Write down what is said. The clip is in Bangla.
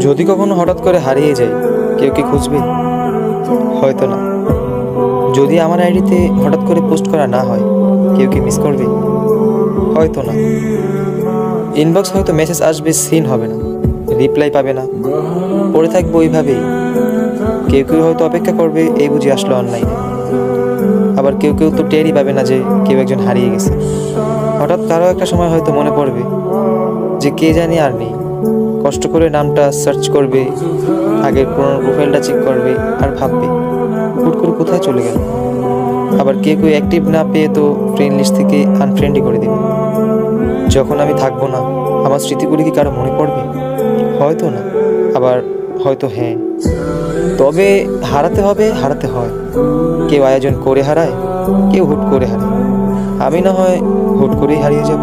যদি কখনো হঠাৎ করে হারিয়ে যাই, কেউ কি খুঁজবে? হয়তো না। যদি আমার আইডিতে হঠাৎ করে পোস্ট করা না হয়, কেউ কি মিস করবে? হয়তো না। ইনবক্স হয়তো মেসেজ আসবে, সিন হবে না, রিপ্লাই পাবে না, পড়ে থাকবো ওইভাবেই। কেউ কেউ হয়তো অপেক্ষা করবে, এই বুঝি আসলো অনলাইনে। আবার কেউ কেউ তো টেরই পাবে না যে কেউ একজন হারিয়ে গেছে। হঠাৎ কারো একটা সময় হয়তো মনে পড়বে যে কে জানি আর নেই। কষ্ট করে নামটা সার্চ করবে, আগের পুরোনো প্রোফাইলটা চেক করবে, আর ভাববে হুট করে কোথায় চলে গেল। আবার কেউ কেউ অ্যাক্টিভ না পেয়ে তো ফ্রেন্ড লিস্ট থেকে আনফ্রেন্ডই করে দেবে। যখন আমি থাকবো না, আমার স্মৃতিগুলি কি কারো মনে পড়বে? হয়তো না, আবার হয়তো হ্যাঁ। তবে হারাতে হবে, হারাতে হয়। কেউ আয়োজন করে হারায়, কেউ হুট করে হারায়। আমি না হয় হুট করেই হারিয়ে যাব।